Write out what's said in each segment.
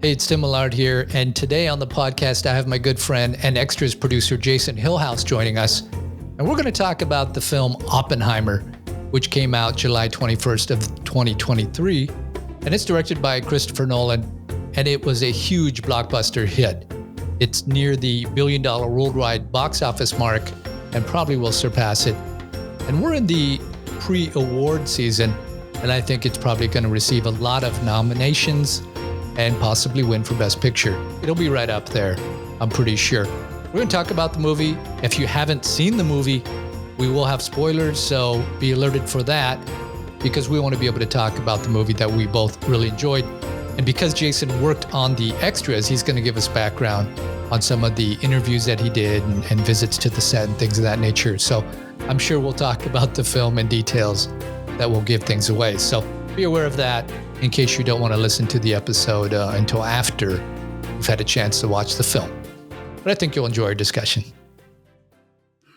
Hey, it's Tim Millard here, and today on the podcast, I have my good friend and extras producer Jason Hillhouse joining us, and we're going to talk about the film Oppenheimer, which came out July 21st of 2023, and it's directed by Christopher Nolan, and it was a huge blockbuster hit. It's near the $1 billion worldwide box office mark and probably will surpass it. And we're in the pre-award season, and I think it's probably going to receive a lot of nominations and possibly win for Best Picture. It'll be right up there, I'm pretty sure. We're going to talk about the movie. If you haven't seen the movie, we will have spoilers, so be alerted for that, because we want to be able to talk about the movie that we both really enjoyed. And because Jason worked on the extras, he's going to give us background on some of the interviews that he did and visits to the set and things of that nature. So I'm sure we'll talk about the film and details that will give things away. So be aware of that in case you don't want to listen to the episode until after you've had a chance to watch the film. But I think you'll enjoy our discussion.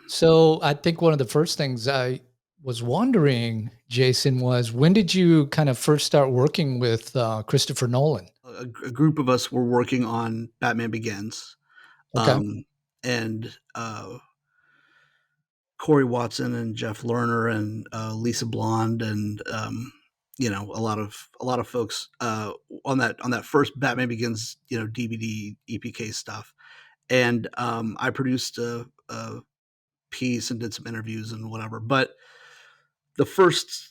So I think one of the first things I was wondering, Jason, was when did you kind of first start working with Christopher Nolan? A group of us were working on Batman Begins. Okay. And Corey Watson and Jeff Lerner and Lisa Blonde and a lot of folks on that first Batman Begins DVD EPK stuff. And I produced a piece and did some interviews and whatever. But the first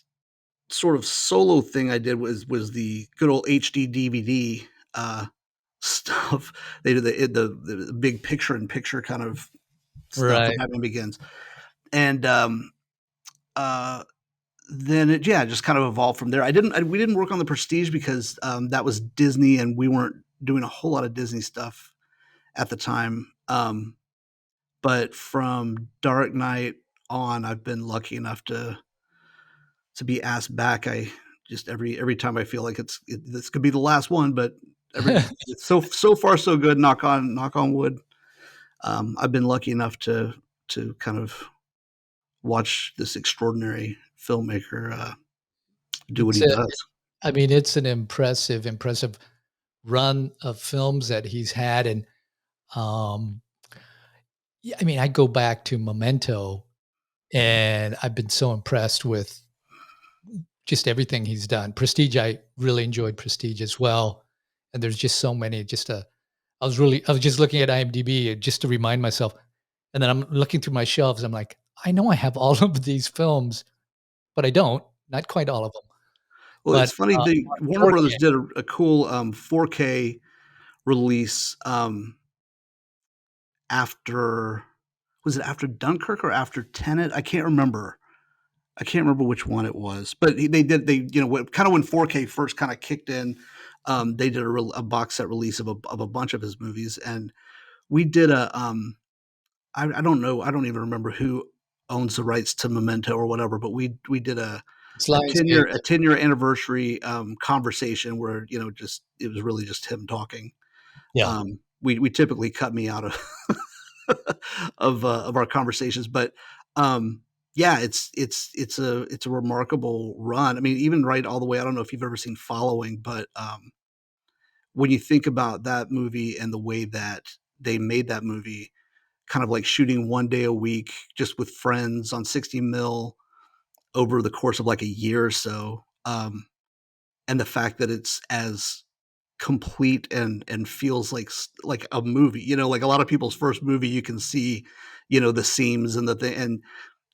sort of solo thing I did was the good old HD DVD stuff. They did the big picture-in-picture kind of stuff Right. that Batman Begins. And then it just kind of evolved from there. We didn't work on the Prestige because that was Disney and we weren't doing a whole lot of Disney stuff at the time. But from Dark Knight on, I've been lucky enough to be asked back. I just every time I feel like this could be the last one, but it's so far so good. Knock on wood. I've been lucky enough to kind of watch this extraordinary filmmaker do what he does. I mean, it's an impressive run of films that he's had. And yeah, I mean, I go back to Memento and I've been so impressed with just everything he's done. Prestige, I really enjoyed Prestige as well. And there's just so many, I was just looking at IMDb just to remind myself. And then I'm looking through my shelves. I'm like, I know I have all of these films, but I don't, not quite all of them. Well, But it's funny. Warner 4K. Brothers did a cool 4K release after, was it after Dunkirk or after Tenet? I can't remember which one it was, but they kind of when 4K first kind of kicked in, they did a box set release of a bunch of his movies, and we did I don't know, I don't even remember who owns the rights to Memento or whatever, but we did a 10-year anniversary conversation where it was really just him talking. Yeah. We typically cut me out of of our conversations, but it's a remarkable run. I mean, even right all the way. I don't know if you've ever seen Following, but when you think about that movie and the way that they made that movie, kind of like shooting one day a week just with friends on 60 mil over the course of like a year or so, and the fact that it's as complete and feels like a movie, like a lot of people's first movie, you can see the seams and the thing, and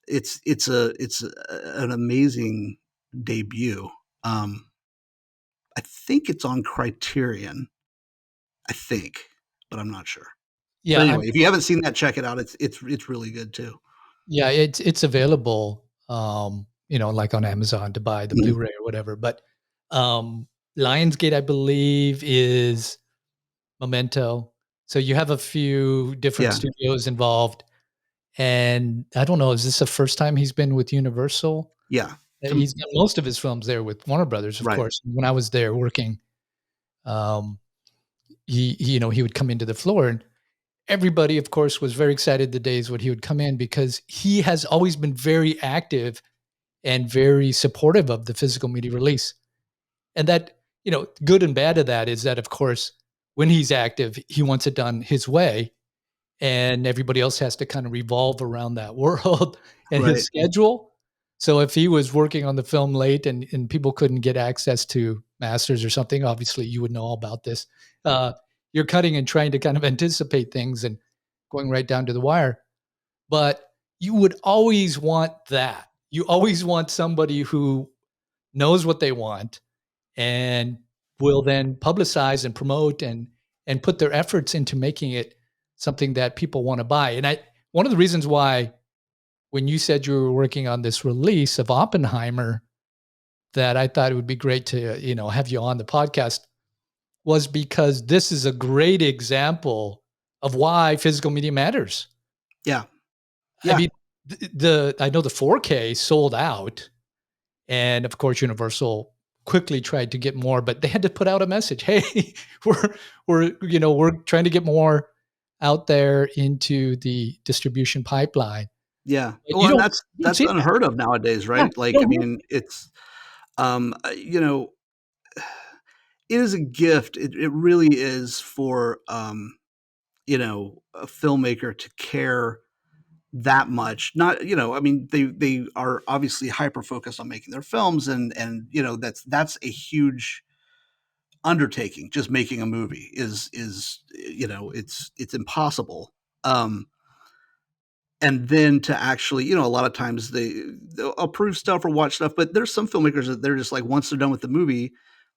it's an amazing debut. I think it's on Criterion, but I'm not sure. Yeah. But anyway, if you haven't seen that, check it out. It's really good too. Yeah, it's available, like on Amazon to buy the Blu-ray or whatever. But Lionsgate, I believe, is Memento. So you have a few different studios involved. And I don't know, is this the first time he's been with Universal? Yeah. He's got most of his films there with Warner Brothers, of course. When I was there working, he would come into the floor, and everybody, of course, was very excited the days when he would come in, because he has always been very active and very supportive of the physical media release. And that, good and bad of that is that, of course, when he's active, he wants it done his way, and everybody else has to kind of revolve around that world and his Right. schedule. So if he was working on the film late and people couldn't get access to masters or something, obviously you would know all about this. You're cutting and trying to kind of anticipate things and going right down to the wire. But you would always want that. You always want somebody who knows what they want and will then publicize and promote and put their efforts into making it something that people want to buy. And one of the reasons why when you said you were working on this release of Oppenheimer that I thought it would be great to, have you on the podcast was because this is a great example of why physical media matters. Yeah. I Yeah. mean, I know the 4K sold out, and of course, Universal quickly tried to get more, but they had to put out a message. Hey, we're trying to get more out there into the distribution pipeline. Yeah. But Well, and that's you don't that's see that. unheard of nowadays, Yeah, right? you Like, I don't hear mean, it's you know, it is a gift. It really is for a filmmaker to care that much. Not, I mean, they are obviously hyper focused on making their films, and that's a huge undertaking. Just making a movie is it's impossible. Um and then to actually, a lot of times they'll approve stuff or watch stuff, but there's some filmmakers that they're just like, once they're done with the movie,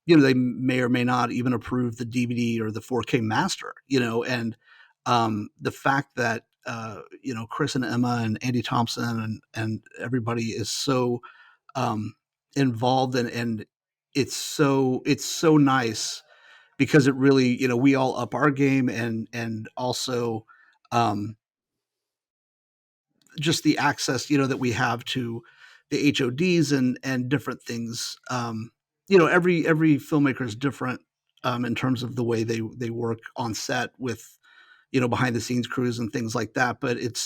they may or may not even approve the DVD or the 4K master, and the fact that Chris and Emma and Andy Thompson and everybody is so um involved, and it's so nice because it really, we all up our game, and also um just the access, that we have to the HODs and different things. Every filmmaker is different in terms of the way they work on set with, behind the scenes crews and things like that. But it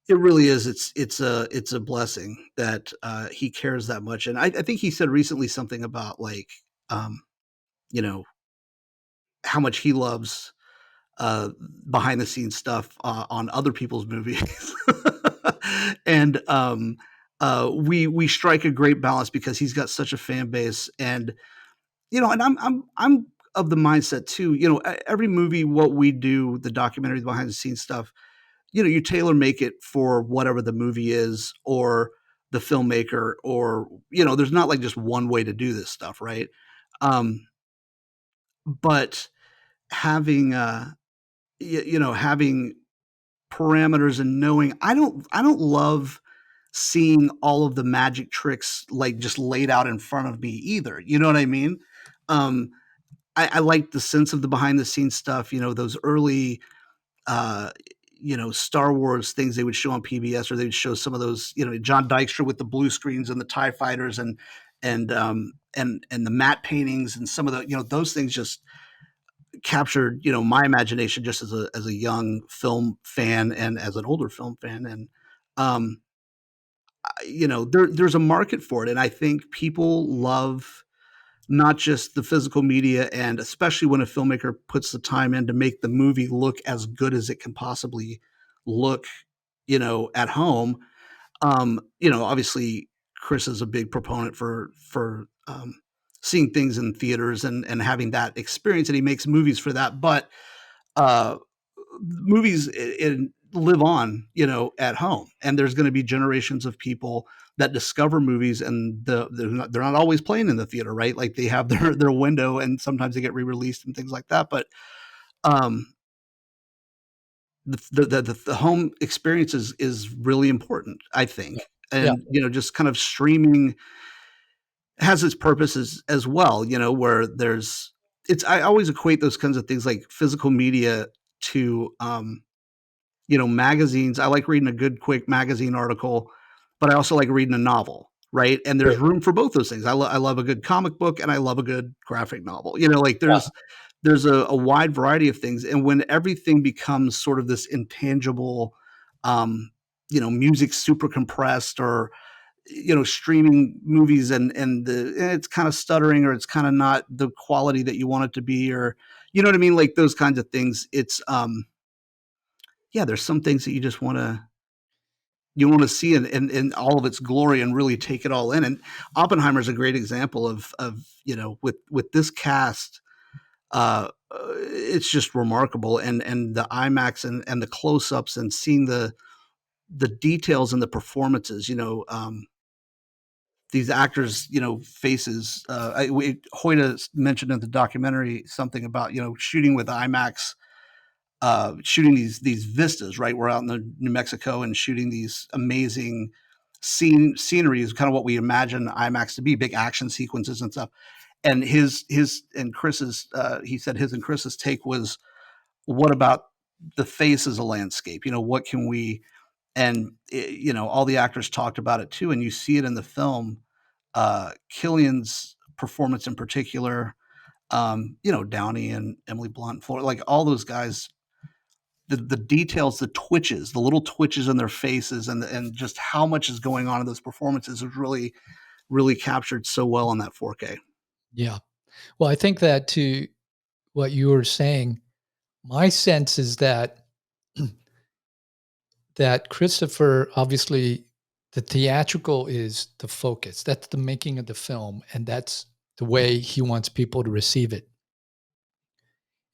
really is. It's a blessing that he cares that much. And I think he said recently something about like, um, you know, how much he loves uh, behind the scenes stuff on other people's movies. And we strike a great balance because he's got such a fan base, and and I'm of the mindset too. Every movie, what we do, the documentaries, behind the scenes stuff, you tailor make it for whatever the movie is, or the filmmaker, or there's not like just one way to do this stuff, right? Um, but having having parameters and knowing, I don't love seeing all of the magic tricks like just laid out in front of me either. You know what I mean? Um, I like the sense of the behind the scenes stuff. Those early uh, Star Wars things they would show on PBS, or they would show some of those, John Dykstra with the blue screens and the TIE fighters, and the matte paintings, and some of the, those things just captured, my imagination just as a young film fan and as an older film fan. And um there's a market for it, and I think people love not just the physical media, and especially when a filmmaker puts the time in to make the movie look as good as it can possibly look, at home. Obviously Chris is a big proponent for seeing things in theaters and having that experience, and he makes movies for that. But uh, movies live on, at home, and there's going to be generations of people that discover movies, and they're not always playing in the theater, right? Like, they have their window, and sometimes they get re-released and things like that. But um, the home experience is really important, I think. Yeah. And just kind of streaming has its purposes as well, where there's it's I always equate those kinds of things like physical media to magazines. I like reading a good quick magazine article, but I also like reading a novel, right? And there's Sure. room for both those things. I love a good comic book, and I love a good graphic novel. Like, Yeah. there's a wide variety of things, and when everything becomes sort of this intangible, um, music super compressed, or streaming movies, and it's kind of stuttering, or it's kind of not the quality that you want it to be, or You know what I mean? Like those kinds of things. It's yeah, there's some things that you want to see in all of its glory and really take it all in. And Oppenheimer is a great example of with this cast, it's just remarkable. And the IMAX and the close ups and seeing the details and the performances. These actors, faces. Hoyta mentioned in the documentary something about shooting with IMAX, shooting these vistas. Right, we're out in the New Mexico and shooting these amazing scenery is kind of what we imagine IMAX to be, big action sequences and stuff. And his and Chris's, he said his and Chris's take was, what about the face as a landscape? What can we? And all the actors talked about it too, and you see it in the film. Killian's performance in particular, Downey and Emily Blunt, like all those guys, the details, the twitches, the little twitches in their faces, and just how much is going on in those performances is really, really captured so well on that 4K. Yeah. Well, I think that to what you were saying, my sense is that that Christopher, obviously the theatrical is the focus. That's the making of the film, and that's the way he wants people to receive it.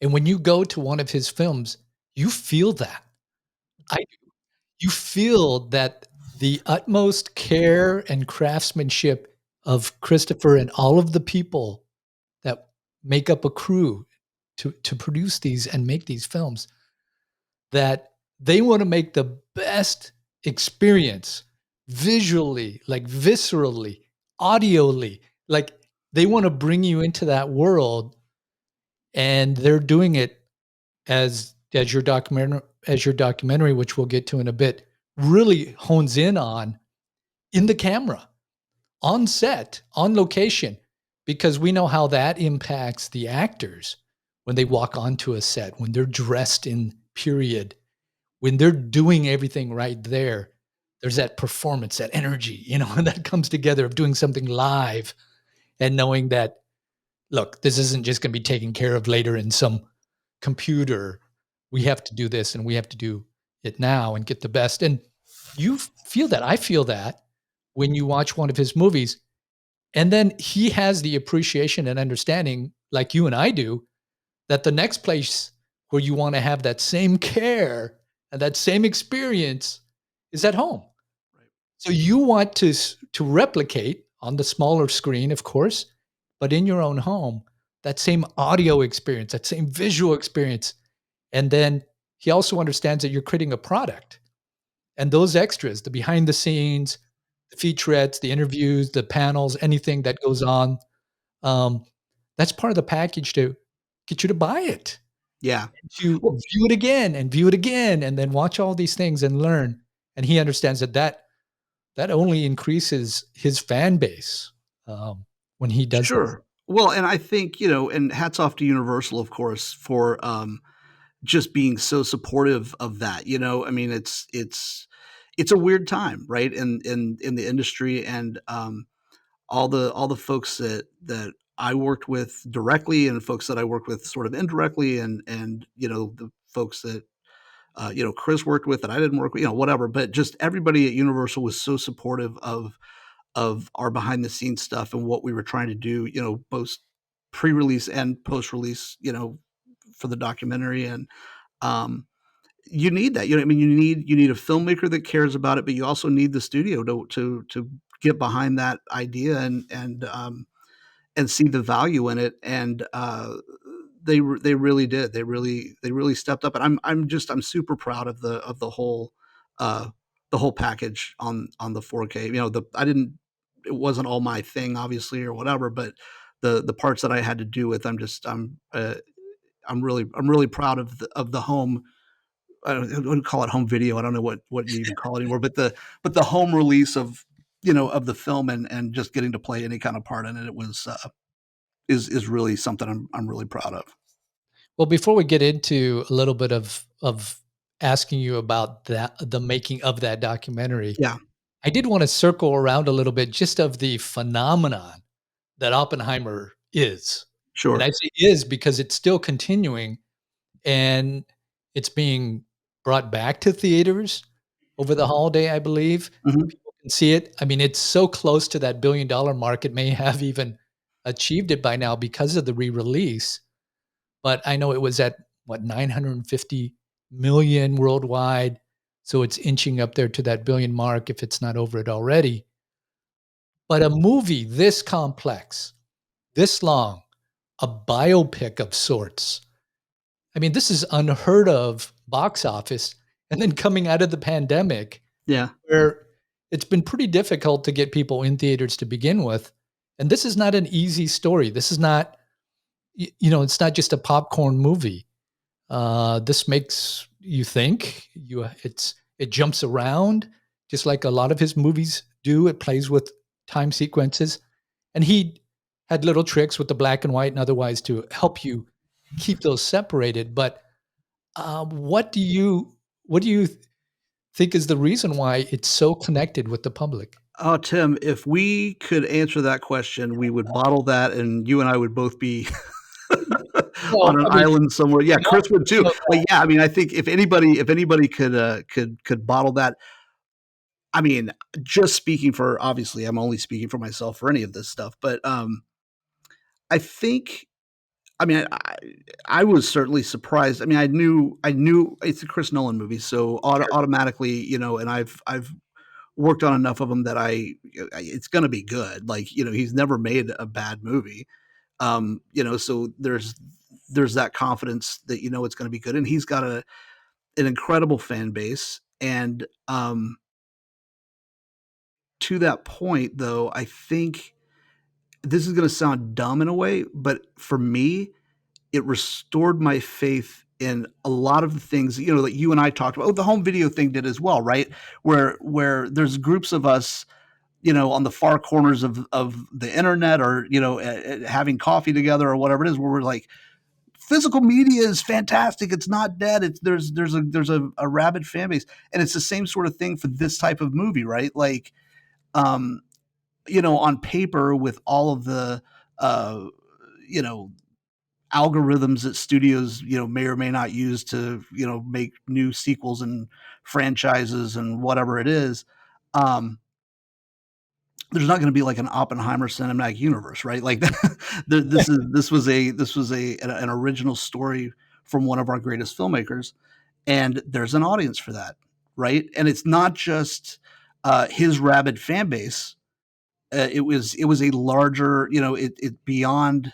And when you go to one of his films, you feel that. I You feel that the utmost care and craftsmanship of Christopher and all of the people that make up a crew to produce these and make these films, that they want to make the best experience visually, like viscerally, audially, like they want to bring you into that world, and they're doing it as your documentary, which we'll get to in a bit, really hones in on, in the camera, on set, on location, because we know how that impacts the actors when they walk onto a set, when they're dressed in period, when they're doing everything right there. There's that performance, that energy, and that comes together of doing something live and knowing that, look, this isn't just going to be taken care of later in some computer. We have to do this and we have to do it now and get the best. And you feel that. I feel that when you watch one of his movies. And then he has the appreciation and understanding, like you and I do, that the next place where you want to have that same care and that same experience is at home. Right. So you want to replicate on the smaller screen, of course, but in your own home, that same audio experience, that same visual experience. And then he also understands that you're creating a product. And those extras, the behind the scenes, the featurettes, the interviews, the panels, anything that goes on, um, that's part of the package to get you to buy it, Yeah. to Well, view it again and view it again, and then watch all these things and learn. And he understands that only increases his fan base when he does that. sure. Well, and I think, and hats off to Universal, of course, for just being so supportive of that. I mean, it's a weird time, right? In the industry, and all the folks that I worked with directly and folks that I worked with sort of indirectly, and the folks that Chris worked with that I didn't work with, whatever. But just everybody at Universal was so supportive of our behind the scenes stuff and what we were trying to do, both pre-release and post-release, for the documentary. And um, you need that. I mean, you need a filmmaker that cares about it, but you also need the studio to get behind that idea and see the value in it. And they really did. They really stepped up. And I'm super proud uh, the whole package on the 4K. I didn't. It wasn't all my thing, obviously, or whatever. But the parts that I had to do with, I'm really proud of the home. I wouldn't call it home video. I don't know what you even call it anymore. But the home release of the film, and just getting to play any kind of part in it, it was is really something I'm really proud of. Well, before we get into a little bit of asking you about that, the making of that documentary, Yeah. I did want to circle around a little bit just of the phenomenon that Oppenheimer is. And Sure. I say is because it's still continuing and it's being brought back to theaters over the holiday, I believe. Mhm. People can see it. I mean, it's so close to that $1 billion mark, it may have even achieved it by now because of the re-release. But I know it was at what 950 million worldwide, so it's inching up there to that billion mark if it's not over it already. But a movie this complex, this long, a biopic of sorts. I mean, this is unheard of box office. And then coming out of the pandemic, Yeah. where it's been pretty difficult to get people in theaters to begin with. And this is not an easy story. This is not, it's not just a popcorn movie. This makes you think. It jumps around just like a lot of his movies do. It plays with time sequences, and he had little tricks with the black and white and otherwise to help you keep those separated. But what do you think is the reason why it's so connected with the public? Oh, Tim, if we could answer that question, we would bottle that, and you and I would both be Well, on an I mean, island somewhere. Yeah, we all Chris would too. feel But that. yeah, I mean, I think if anybody could bottle that, I mean, just speaking for obviously, I'm only speaking for myself for any of this stuff, but I think I mean, I was certainly surprised. I mean, I knew it's a Chris Nolan movie, so Sure. automatically, and I've worked on enough of them that it's going to be good. Like, he's never made a bad movie. So there's that confidence that it's going to be good, and he's got an incredible fan base. And to that point, though, I think this is going to sound dumb in a way, but for me, it restored my faith in a lot of the things that you and I talked about. Oh, the home video thing did as well, right? Where there's groups of us, on the far corners of the internet, or having coffee together or whatever it is, where we're like, physical media is fantastic. It's not dead. It's there's a rabid fan base, and it's the same sort of thing for this type of movie, right? Like, um, on paper, with all of the uh, you know algorithms that studios may or may not use to make new sequels and franchises and whatever it is, um there's not going to be like an Oppenheimer cinematic universe, right? Like this was an original story from one of our greatest filmmakers, and there's an audience for that, right? And it's not just his rabid fan base. It was a larger, it beyond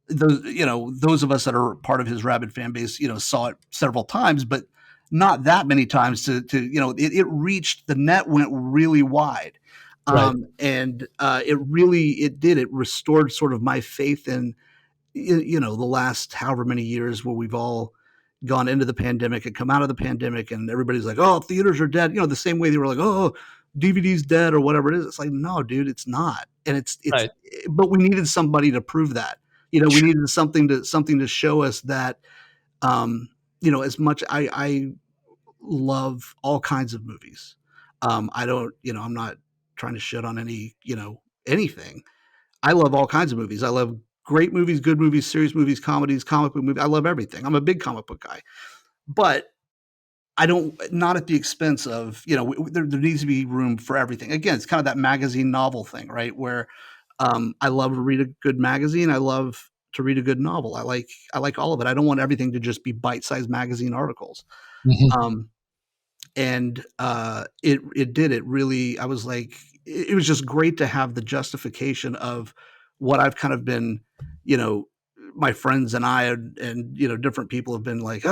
those of us that are part of his rabid fan base, saw it several times, but not that many times to it reached, the net went really wide. Right. And it restored sort of my faith in the last however many years, where we've all gone into the pandemic and come out of the pandemic, and everybody's like, oh, theaters are dead, the same way they were like, oh, DVD's dead or whatever it is. It's like, no, dude, it's not. And it's Right. but we needed somebody to prove that. We Sure. needed something to show us that, as much I love all kinds of movies. I don't, I'm not trying to shit on anything. I love all kinds of movies. I love great movies, good movies, serious movies, comedies, comic book movies. I love everything. I'm a big comic book guy, but I don't, not at the expense of, there needs to be room for everything. Again, it's kind of that magazine novel thing, right? Where I love to read a good magazine. I love to read a good novel. I like all of it. I don't want everything to just be bite-sized magazine articles. Mhm. Um, and it really, I was like, it was just great to have the justification of what I've kind of been, you know my friends and I, and different people have been like,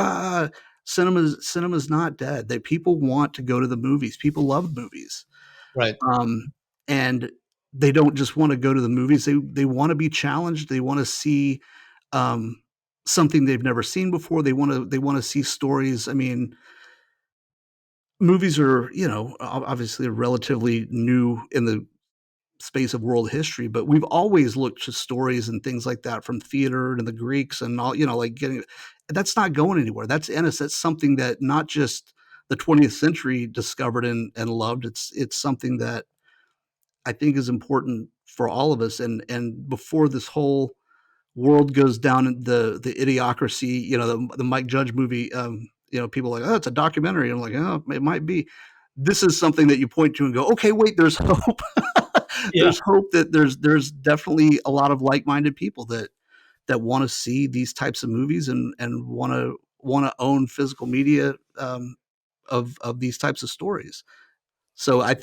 cinema's not dead. That people want to go to the movies. People love movies. Right. um and they don't just want to go to the movies. They want to be challenged. They want to see um something they've never seen before. They want to see stories. I mean, movies are, obviously relatively new in the space of world history, but we've always looked to stories and things like that from theater and the Greeks and all, like getting that's not going anywhere. That's in us. That's something that not just the 20th century discovered and loved. It's something that I think is important for all of us. And before this whole world goes down the idiocracy, the Mike Judge movie, people are like, oh, it's a documentary. I'm like, oh, it might be. This is something that you point to and go, okay, wait, there's hope. Yeah. There's hope that there's definitely a lot of like-minded people that want to see these types of movies and want to own physical media, of these types of stories. So I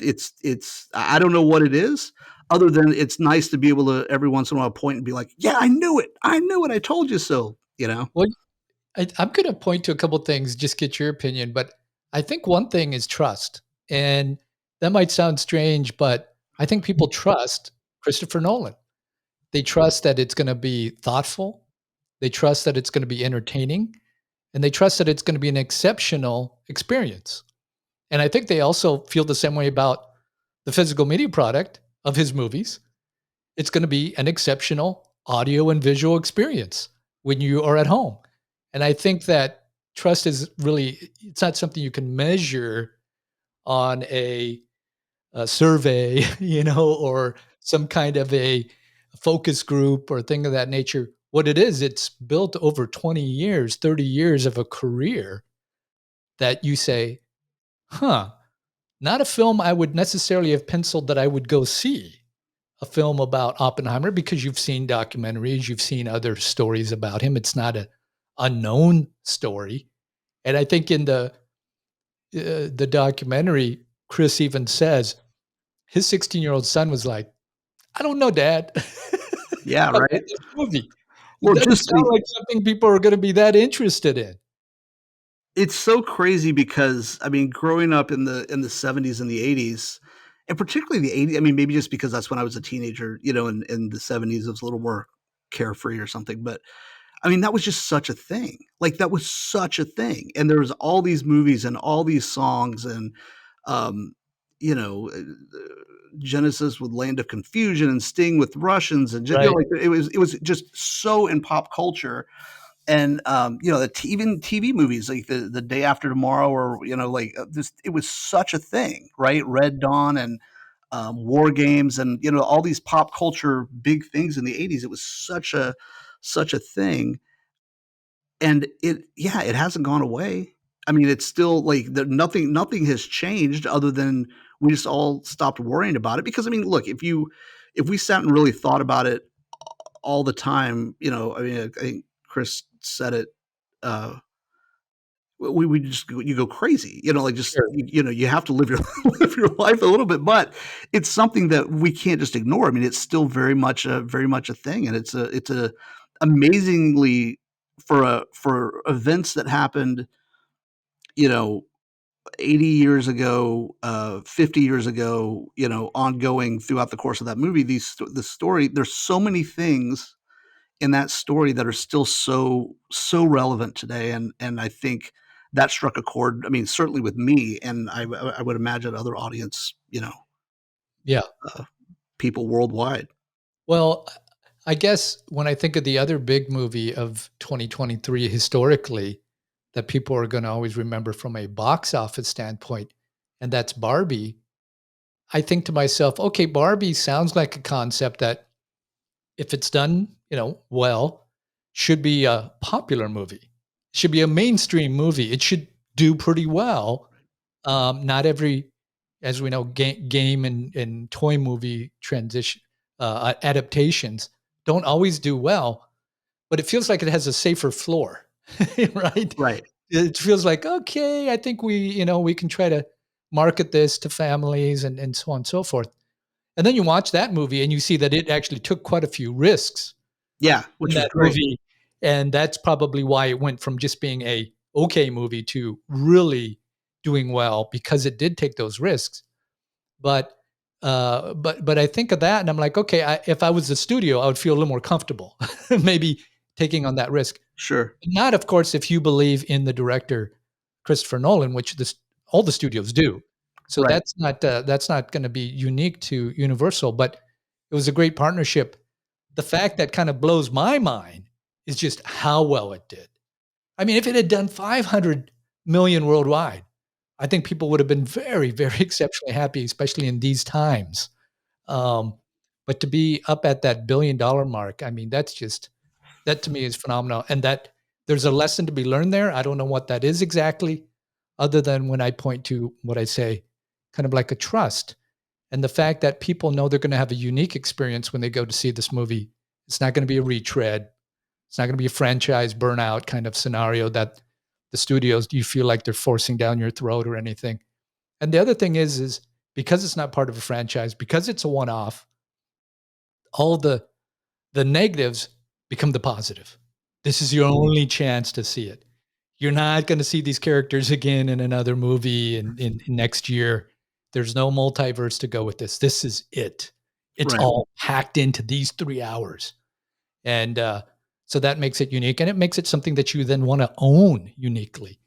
don't know what it is, other than it's nice to be able to every once in a while point and be like, yeah, I knew it, I told you so. Well, I'm going to point to a couple things, just get your opinion. But I think one thing is trust. And that might sound strange, but I think people trust Christopher Nolan. They trust that it's going to be thoughtful. They trust that it's going to be entertaining. And they trust that it's going to be an exceptional experience. And I think they also feel the same way about the physical media product of his movies. It's going to be an exceptional audio and visual experience when you are at home. And I think that trust is really, it's not something you can measure on a survey, or some kind of a focus group or thing of that nature. What it is, it's built over 20 years, 30 years of a career that you say, huh, not a film I would necessarily have penciled that I would go see a film about Oppenheimer, because you've seen documentaries, you've seen other stories about him. It's not an unknown story. And I think in the documentary, Chris even says his 16-year-old son was like, "I don't know, Dad." Yeah, About right. this movie. It Well, doesn't just sound like something people are going to be that interested in. it's so crazy because I mean, growing up in the 70s and the 80s, and particularly the 80s, I mean, maybe just because that's when I was a teenager, in the 70s, it was a little more carefree or something. But I mean, that was just such a thing. Like that was such a thing. And there was all these movies and all these songs and um, you know, uh, Genesis with Land of Confusion and Sting with Russians and just, Right. like it was just so in pop culture. And even TV movies like the Day After Tomorrow, or like this, it was such a thing, right? Red Dawn and War Games, and all these pop culture big things in the 80s. It was such a thing, and it hasn't gone away. I mean, it's still like nothing has changed other than we just all stopped worrying about it. Because I mean, look, if we sat and really thought about it all the time, I mean, I think Chris said it. Uh, we just you go crazy, like just Sure. you have to live your live your life a little bit, but it's something that we can't just ignore. I mean, it's still very much a thing, and it's a amazingly for events that happened, you know 80 years ago, 50 years ago, ongoing throughout the course of that movie. The story, there's so many things in that story that are still so relevant today, and I think that struck a chord. I mean, certainly with me, and I would imagine other audience, Yeah. uh, people worldwide. Well, I guess when I think of the other big movie of 2023 historically that people are going to always remember from a box office standpoint, and that's Barbie, I think to myself, okay, Barbie sounds like a concept that if it's done, well, should be a popular movie. Should be a mainstream movie. It should do pretty well. Not every, as we know, game and toy movie transition adaptations don't always do well, but it feels like it has a safer floor, right? Right. It feels like, okay, I think we can try to market this to families and so on and so forth. And then you watch that movie and you see that it actually took quite a few risks Yeah, in which was that great. movie. And that's probably why it went from just being a okay movie to really doing well, because it did take those risks. But but I think of that and I'm like, okay, if I was the studio, I would feel a little more comfortable, maybe taking on that risk. Sure. Not, of course, if you believe in the director Christopher Nolan, which all the studios do. So Right. that's not going to be unique to Universal, but it was a great partnership. The fact that kind of blows my mind is just how well it did. I mean, if it had done 500 million worldwide, I think people would have been very, very exceptionally happy, especially in these times. Um, but to be up at that $1 billion mark, I mean, that's just That to me is phenomenal. And that there's a lesson to be learned there. I don't know what that is exactly, other than when I point to what I say, kind of like a trust. And the fact that people know they're going to have a unique experience when they go to see this movie. It's not going to be a retread. It's not going to be a franchise burnout kind of scenario that the studios, you feel like they're forcing down your throat or anything. And the other thing is because it's not part of a franchise, because it's a one-off, all the negatives become the positive. This is your only chance to see it. You're not going to see these characters again in another movie in next year. There's no multiverse to go with this. This is it. It's Right. all packed into these 3 hours. And so that makes it unique. And it makes it something that you then want to own uniquely.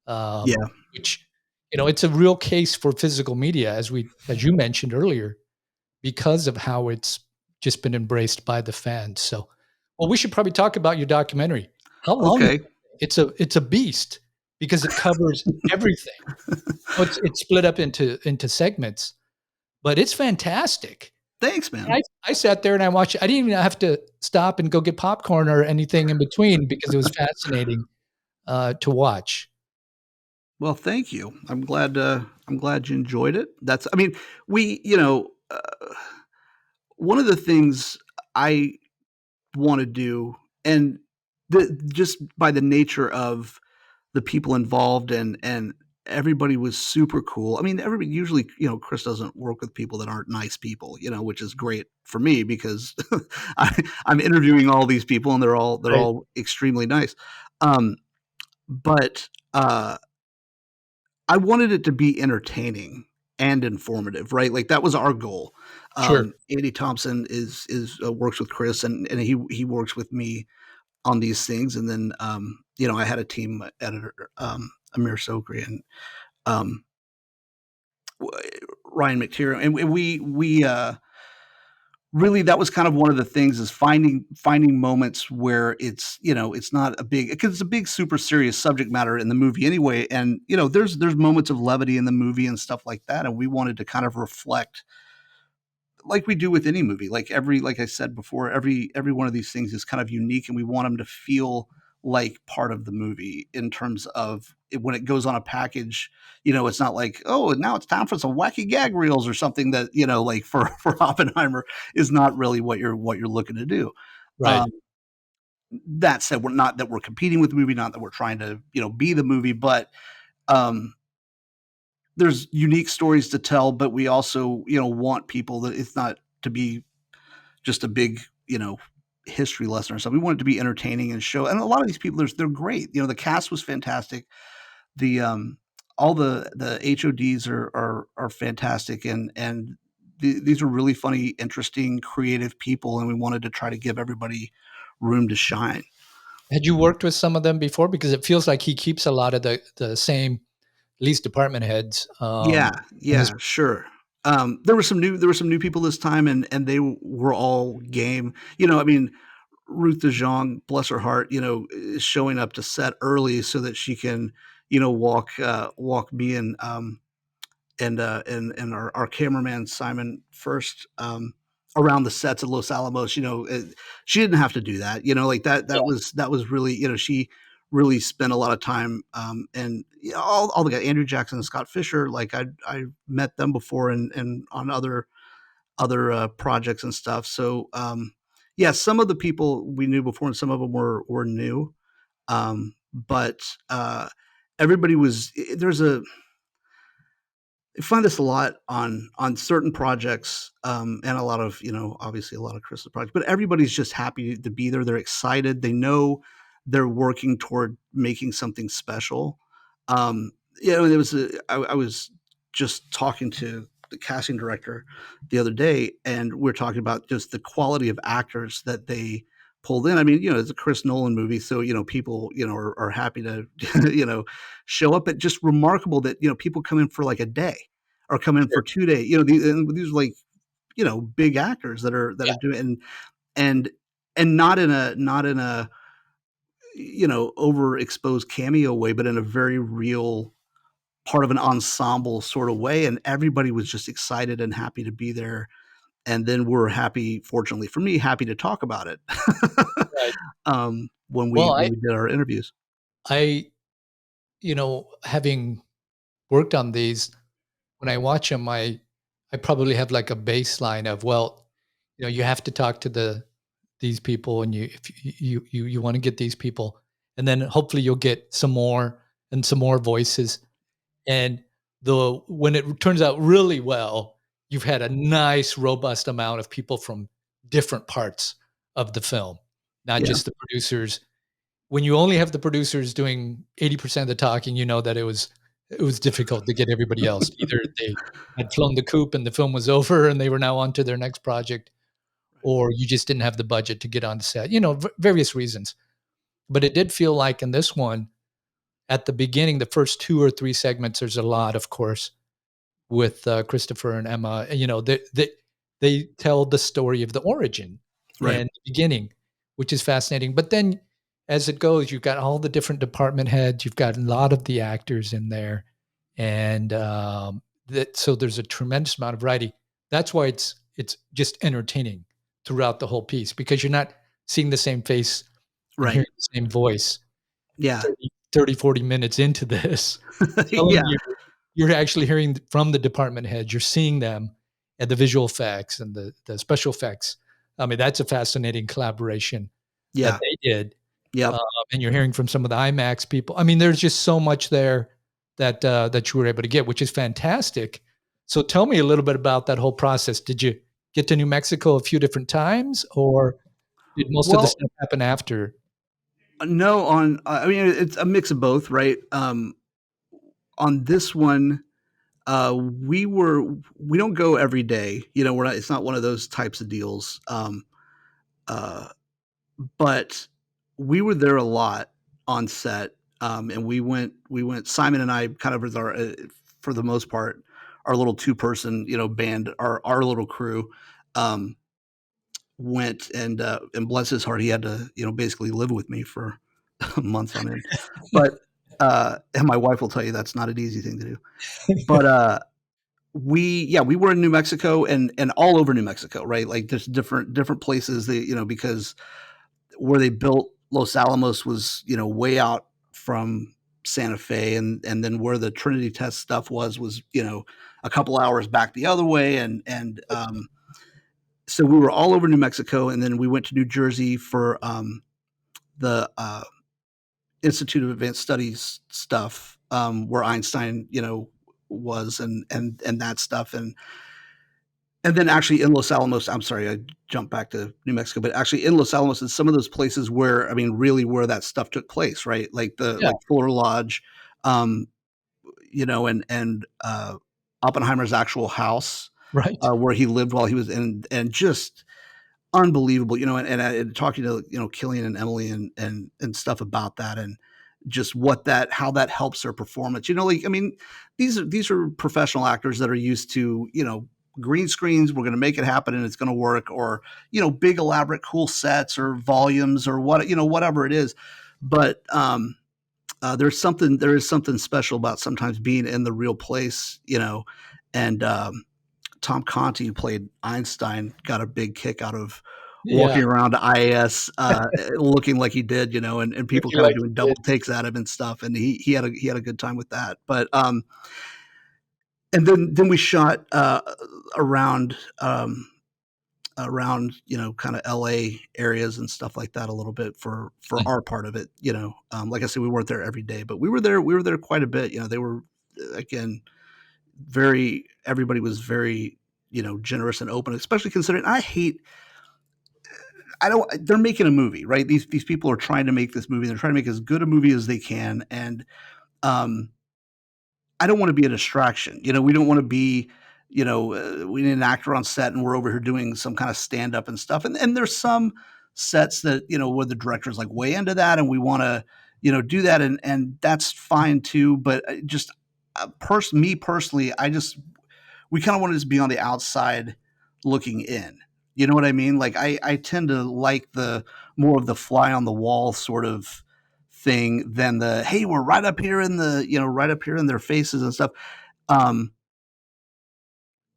Yeah. Which, it's a real case for physical media, as you mentioned earlier, because of how it's just been embraced by the fans. So, well, we should probably talk about your documentary. How long is Okay. it? It's a beast because it covers everything. It's split up into segments, but it's fantastic. Thanks, man. I sat there and I watched it. I didn't even have to stop and go get popcorn or anything in between because it was fascinating to watch. Well, thank you. I'm glad you enjoyed it. I mean, we, one of the things I want to do, and just by the nature of the people involved, and everybody was super cool. I mean, everybody usually, Chris doesn't work with people that aren't nice people, which is great for me because I'm interviewing all these people and they're Right. all extremely nice. Um, but I wanted it to be entertaining and informative, right? Like that was our goal. Sure. Andy Thompson is works with Chris, and he works with me on these things, and then I had a team editor, Amir Sokri and um, Ryan McTiernan, and we really, that was kind of one of the things, is finding moments where it's not a big, because it's a big super serious subject matter in the movie anyway, and there's moments of levity in the movie and stuff like that, and we wanted to kind of reflect, like we do with any movie, like I said before, every one of these things is kind of unique, and we want them to feel like part of the movie, in terms of when it goes on a package. It's not like, oh, now it's time for some wacky gag reels or something, that like for Oppenheimer, is not really what you're looking to do. Right. um, that said, we're not that we're competing with the movie, not that we're trying to be the movie, but um, there's unique stories to tell, but we also want people, that it's not to be just a big, history lesson or something. We want it to be entertaining and show. And a lot of these people, they're great. The cast was fantastic. The all the HODs are fantastic, and these are really funny, interesting, creative people, and we wanted to try to give everybody room to shine. Had you worked with some of them before? Because it feels like he keeps a lot of the same, at least department heads. Yeah, In his yeah, sure. There were some new people this time, and they were all game. I mean, Ruth DeJong, bless her heart, is showing up to set early so that she can, walk me and our cameraman Simon first, around the sets of Los Alamos. She didn't have to do that. Like that. Yeah. That was really, she really spent a lot of time. And all the guys, Andrew Jackson and Scott Fisher, like I met them before, and on other projects and stuff. So yeah, some of the people we knew before, and some of them were new. But everybody was there's a I find this a lot on certain projects, and a lot of, obviously a lot of Chris's projects, but everybody's just happy to be there. They're excited. They know they're working toward making something special. There was I was just talking to the casting director the other day, and we're talking about just the quality of actors that they pulled in. I mean, it's a Chris Nolan movie, so people are happy to show up. But just remarkable that people come in for like a day, or come in for 2 days. These are like big actors that are doing, and not in a overexposed cameo way, but in a very real part of an ensemble sort of way. And everybody was just excited and happy to be there. And then we're happy, fortunately for me, happy to talk about it. Right. when Well, we did our interviews. I, having worked on these, when I watch them, I probably have like a baseline of, well, you have to talk to these people, and if you want to get these people, and then hopefully you'll get some more and some more voices. And when it turns out really well, you've had a nice, robust amount of people from different parts of the film, not Yeah. just the producers. When you only have the producers doing 80% of the talking, you know that it was difficult to get everybody else. Either they had flown the coop and the film was over and they were now on to their next project, or you just didn't have the budget to get on set, various reasons. But it did feel like in this one, at the beginning, the first 2 or 3 segments, there's a lot, of course, with Christopher and Emma. They tell the story of the origin Right. and the beginning, which is fascinating. But then as it goes, you've got all the different department heads, you've got a lot of the actors in there, and so there's a tremendous amount of variety. That's why it's just entertaining throughout the whole piece, because you're not seeing the same face and Right. hearing the same voice Yeah. 30, 40 minutes into this, telling Yeah. you you're actually hearing from the department heads. You're seeing them and the visual effects and the special effects. I mean, that's a fascinating collaboration that Yeah. they did. Yep. Um, and you're hearing from some of the IMAX people. I mean, there's just so much there that you were able to get, which is fantastic. So tell me a little bit about that whole process. Did you get to New Mexico a few different times, or did most of the Well, stuff happen after? no, I mean, it's a mix of both, right? On this one, we don't go every day. We're not. It's not one of those types of deals. Uh, but we were there a lot on set, and we went. Simon and I kind of was our, for the most part, our little two-person, band, our little crew. Um, Went and bless his heart, he had to, basically live with me for months on end. But and my wife will tell you that's not an easy thing to do. But we were in New Mexico and all over New Mexico, right? Like there's different places that, because where they built Los Alamos was, way out from Santa Fe, and then where the Trinity test stuff was, a couple hours back the other way, and so we were all over New Mexico, and then we went to New Jersey for the Institute of Advanced Studies stuff, where Einstein, was, and that stuff, and then actually in Los Alamos. I'm sorry, I jumped back to New Mexico, but actually in Los Alamos is some of those places where, I mean, really where that stuff took place, right? Like Yeah, Fuller Lodge, um, and Oppenheimer's actual house, right. where he lived while he was in, and just unbelievable, and talking to, Killian and Emily and stuff about that, and just how that helps their performance. I mean, these are professional actors that are used to, green screens. We're going to make it happen and it's going to work, or big elaborate cool sets or volumes or whatever it is. But there is something special about sometimes being in the real place, and Tom Conti, who played Einstein, got a big kick out of Yeah, walking around IAS, looking like he did, and people looking kind of like doing you double takes at him and stuff, and he had a good time with that. But and then we shot around around, kind of LA areas and stuff like that a little bit for did. our part of it. Like I said, we weren't there every day, but we were there quite a bit. They were, again, everybody was very, generous and open, especially considering I don't they're making a movie, right? These people are trying to make this movie. They're trying to make as good a movie as they can, and um I don't want to be a distraction. We don't want to be, we need an actor on set and we're over here doing some kind of stand up and stuff. And there's some sets that, where the director's like way into that and we want to, do that. And that's fine too. But just me personally, we kind of want to just be on the outside looking in. You know what I mean? Like I tend to like the more of the fly on the wall sort of thing than the, hey, we're right up here in right up here in their faces and stuff. Um,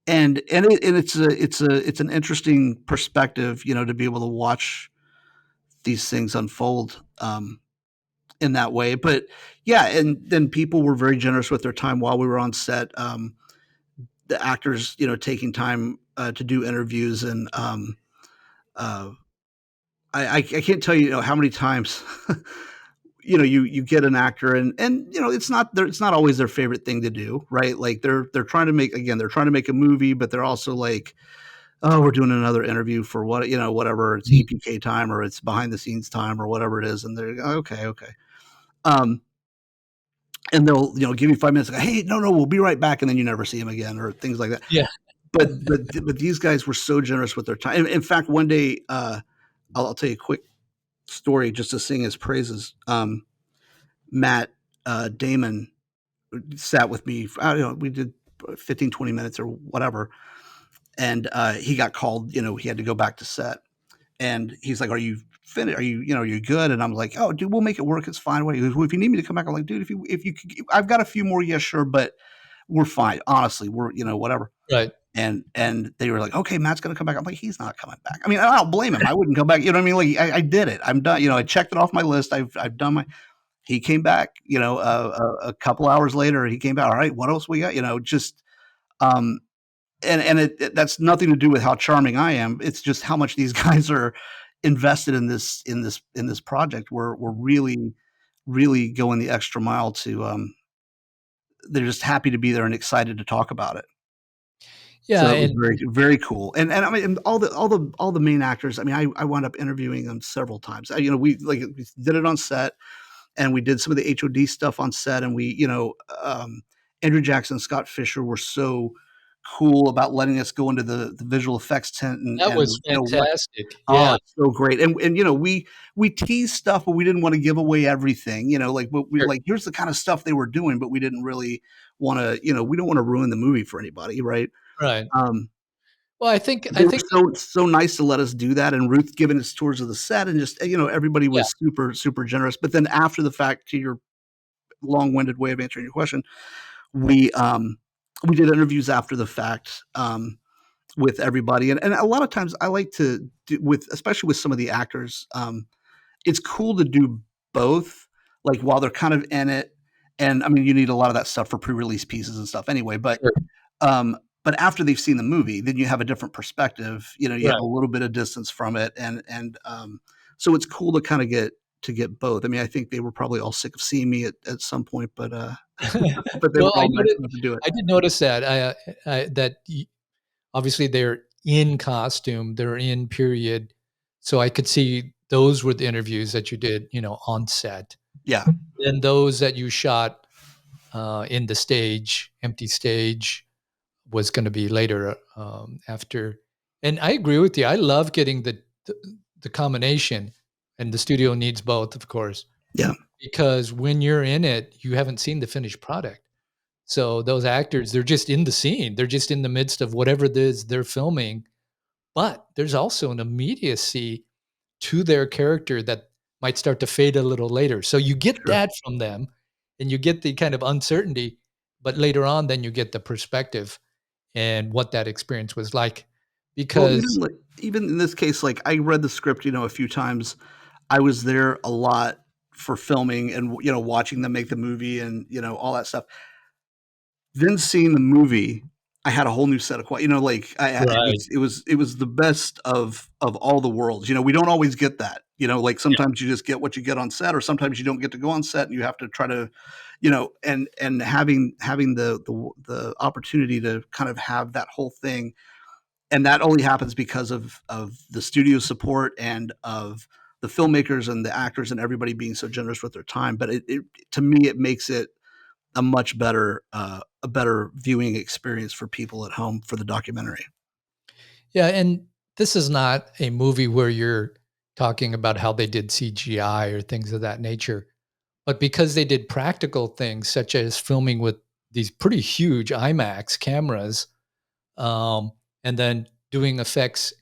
and it's an interesting perspective, to be able to watch these things unfold in that way. But yeah, and then people were very generous with their time while we were on set. The actors, taking time to do interviews, and uh, I can't tell you, how many times you get an actor, and it's not always their favorite thing to do, right? Like they're trying to make, again, they're trying to make a movie, but they're also like, oh, we're doing another interview for what, whatever, it's Mhm. EPK time or it's behind the scenes time or whatever it is, and they're okay. Um, and they'll give you 5 minutes, like, hey, no, we'll be right back, and then you never see them again or things like that. Yeah. But these guys were so generous with their time. In fact, one day, I'll tell you a quick story just to sing his praises. Matt Damon sat with me. I don't know, we did 15, 20 minutes or whatever. And he got called, he had to go back to set. And he's like, are you finished? Are you, you're good? And I'm like, oh, dude, we'll make it work. It's fine. He goes, well, if you need me to come back, I'm like, dude, if you could, I've got a few more. Yeah, sure. But we're fine. Honestly, we're, whatever. Right. And they were like, okay, Matt's going to come back. I'm like, he's not coming back. I mean, I don't blame him. I wouldn't come back. You know what I mean? Like, I did it. I'm done. I checked it off my list. I've done he came back, a couple hours later, he came back. All right, what else we got? Just, um, and that's nothing to do with how charming I am. It's just how much these guys are invested in this project. We're really, really going the extra mile to, they're just happy to be there and excited to talk about it. Yeah. So it was And very, very cool. And I mean, and all the main actors. I mean, I wound up interviewing them several times. We did it on set, and we did some of the HOD stuff on set, and Andrew Jackson and Scott Fisher were so cool about letting us go into the visual effects tent, that was and what. fantastic. Oh, Yeah. it's so great. And we teased stuff, but we didn't want to give away everything, but we Sure. like, here's the kind of stuff they were doing, but we didn't really want to, we don't want to ruin the movie for anybody, right? Right. Um, Well, I they were think, so nice to let us do that, and Ruth giving us tours of the set, and just, everybody yeah. was super, super generous. But then after the fact, to your long-winded way of answering your question, we, we did interviews after the fact, with everybody, and a lot of times I like to do with, especially with some of the actors, it's cool to do both, like, while they're kind of in it, and, I mean, you need a lot of that stuff for pre-release pieces and stuff anyway, Sure. um, but after they've seen the movie, then you have a different perspective, you have Right. a little bit of distance from it, so it's cool to kinda get both. I mean, I think they were probably all sick of seeing me at some point, but, but they were Well, all nice enough to do it. I did notice that obviously they're in costume, they're in period, so I could see those were the interviews that you did, on set. Yeah. And those that you shot in the empty stage, was going to be later after. And I agree with you. I love getting the combination, and the studio needs both, of course, Yeah. because when you're in it, you haven't seen the finished product. So those actors, they're just in the scene. They're just in the midst of whatever it is they're filming. But there's also an immediacy to their character that might start to fade a little later. So you get Sure. that from them, and you get the kind of uncertainty, but later on, then you get the perspective and what that experience was like. Well, Because even in this case, like, I read the script, a few times. I was there a lot for filming and, watching them make the movie and, all that stuff. Then seeing the movie, I had a whole new set of like, right, it was the best of all the worlds. We don't always get that. Like, yeah, sometimes you just get what you get on set, or sometimes you don't get to go on set and you have to try to, and having the opportunity to kind of have that whole thing, and that only happens because of the studio support and of the filmmakers and the actors and everybody being so generous with their time. But it to me, it makes it a better viewing experience for people at home for the documentary. yeah, and this is not a movie where you're talking about how they did CGI or things of that nature, but because they did practical things such as filming with these pretty huge IMAX cameras, and then doing effects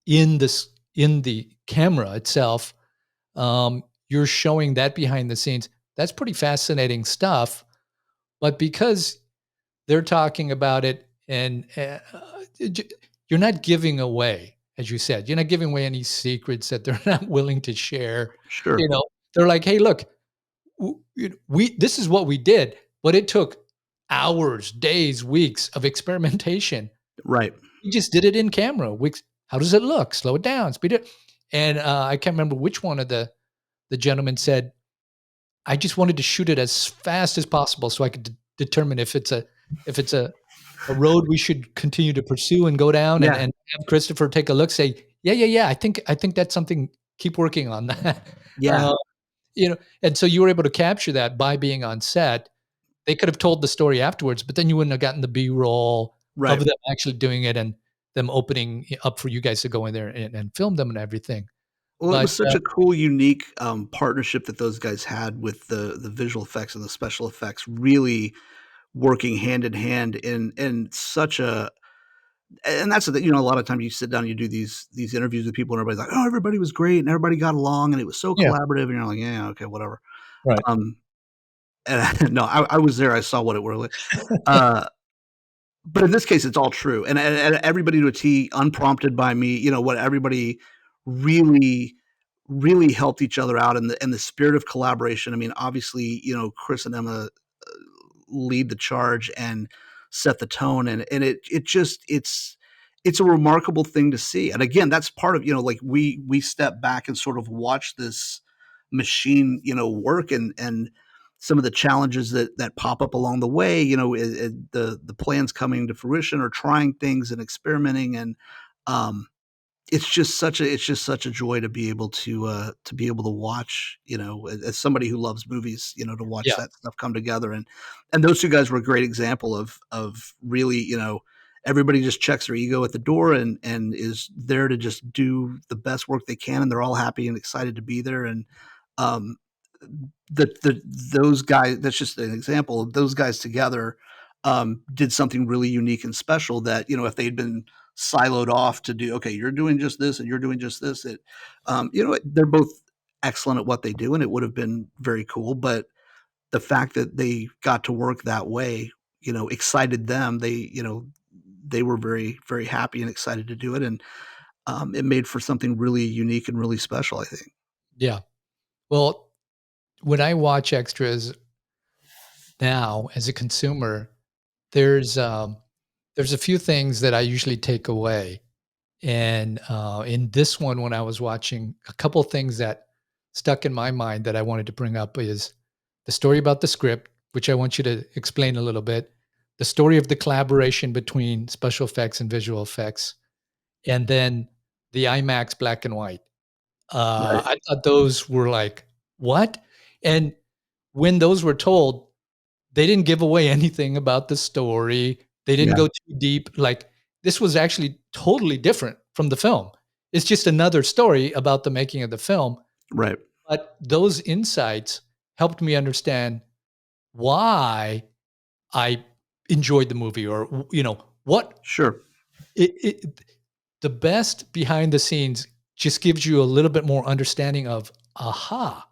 in the camera itself, you're showing that behind the scenes. That's pretty fascinating stuff. But because they're talking about it, and you're not giving away. as you said, you're not giving away any secrets that they're not willing to share. Sure. You know, they're like, "Hey, look, we this is what we did, but it took hours, days, weeks of experimentation. Right. We just did it in camera. How does it look? Slow it down, speed it." And I can't remember which one of the gentlemen said, "I just wanted to shoot it as fast as possible so I could determine if it's a road we should continue to pursue and go down, and Yeah. and have Christopher take a look, say, yeah, yeah, yeah, I think that's something. Keep working on that." Yeah. Uh, and so you were able to capture that by being on set. They could have told the story afterwards, but then you wouldn't have gotten the B-roll of Right. them actually doing it and them opening up for you guys to go in there and film them and everything. Well, it But was such a cool, unique, partnership that those guys had with the visual effects and the special effects really working hand in hand in such a and that's the thing, a lot of times you sit down and you do these interviews with people and everybody's like, "Oh, everybody was great and everybody got along and it was so yeah, collaborative," and you're like, "Yeah, okay, whatever." right. Um, and no, I was there, I saw what it really uh, but in this case, it's all true, and everybody to a T, unprompted by me, what everybody really, really helped each other out in the spirit of collaboration. I mean, obviously, Chris and Emma lead the charge and set the tone, and it's a remarkable thing to see. And again, that's part of, like, we step back and sort of watch this machine, work, and some of the challenges that pop up along the way, the plans coming to fruition or trying things and experimenting. And um it's just such a joy to be able to watch, as somebody who loves movies, to watch Yeah, that stuff come together. And those two guys were a great example of really, everybody just checks their ego at the door and is there to just do the best work they can, and they're all happy and excited to be there. And um the those guys, that's just an example of those guys together, did something really unique and special that, if they'd been siloed off to do, okay, you're doing just this and you're doing just this, they're both excellent at what they do, and it would have been very cool. But the fact that they got to work that way, excited them. They were very, very happy and excited to do it. And it made for something really unique and really special, I think. yeah. Well, when I watch extras now as a consumer, there's um, there's a few things that I usually take away. And in this one, when I was watching, a couple things that stuck in my mind that I wanted to bring up is the story about the script, which I want you to explain a little bit, the story of the collaboration between special effects and visual effects, and then the IMAX black and white. Right. I thought those were like, what? And when those were told, they didn't give away anything about the story. They didn't Yeah. go too deep. Like, this was actually totally different from the film. It's just another story about the making of the film. Right. But those insights helped me understand why I enjoyed the movie, or what Sure. it the best behind the scenes just gives you a little bit more understanding of, aha,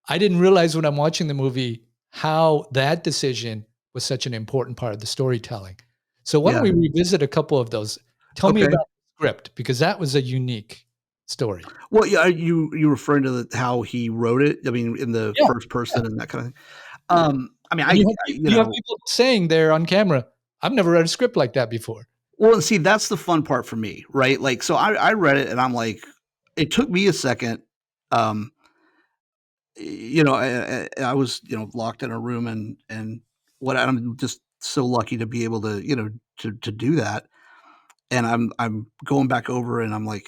I didn't realize when I'm watching the movie how that decision was such an important part of the storytelling. So why don't Yeah. we revisit a couple of those? Tell me Okay. about the script, because that was a unique story. Well, yeah, you referring to how he wrote it? I mean, in the Yeah, first yeah, person and that kind of thing. yeah. I mean, And you have I you have people saying there on camera, "I've never read a script like that before." well, see, that's the fun part for me, right? Like, so I read it and I'm like, it took me a second. Um, I was, locked in a room, and what I'm just so lucky to be able to, to do that. And I'm going back over and I'm like,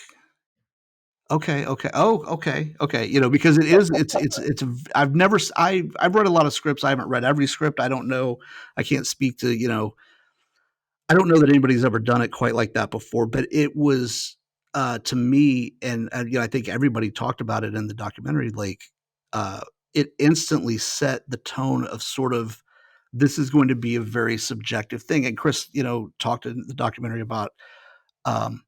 okay, okay. Oh, okay, okay. Because I've never, I've read a lot of scripts. I haven't read every script. I don't know. I can't speak to, I don't know that anybody's ever done it quite like that before. But it was, to me, and I think everybody talked about it in the documentary. Like, uh, it instantly set the tone of sort of, this is going to be a very subjective thing. And Chris, talked in the documentary about, um,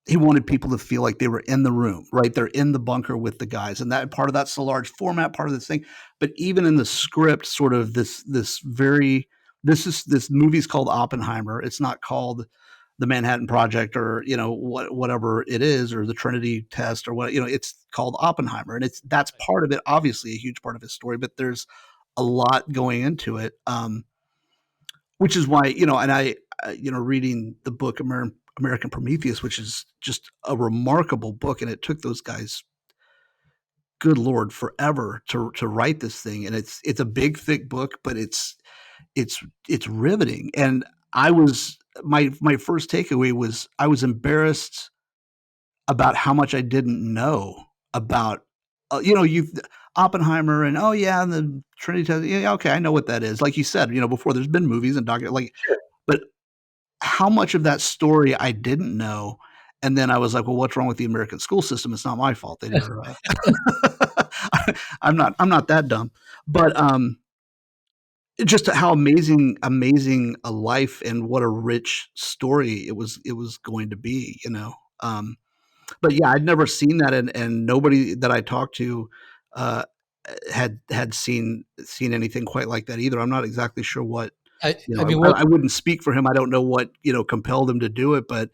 he wanted people to feel like they were in the room, right? They're in the bunker with the guys, and that part of that's the large format part of this thing. But even in the script, sort of this movie's called Oppenheimer. It's not called the Manhattan Project, or whatever it is, or the Trinity test, or what, it's called Oppenheimer, and that's part of it, obviously a huge part of his story, but there's a lot going into it, which is why, and reading the book American Prometheus, which is just a remarkable book, and it took those guys, good Lord, forever to write this thing, and it's a big, thick book, but it's riveting. And I was my first takeaway was I was embarrassed about how much I didn't know about, you've Oppenheimer, and oh yeah, and the Trinity test. Yeah, okay, I know what that is. Like you said, before, there's been movies and like, but how much of that story I didn't know. And then I was like, well, what's wrong with the American school system? It's not my fault. They never, I'm not that dumb, but, just how amazing a life, and what a rich story it was going to be, but yeah, I'd never seen that, and nobody that I talked to, uh, had seen anything quite like that either. I'm not exactly sure what, I mean, what I wouldn't speak for him. I don't know what, compelled him to do it, but,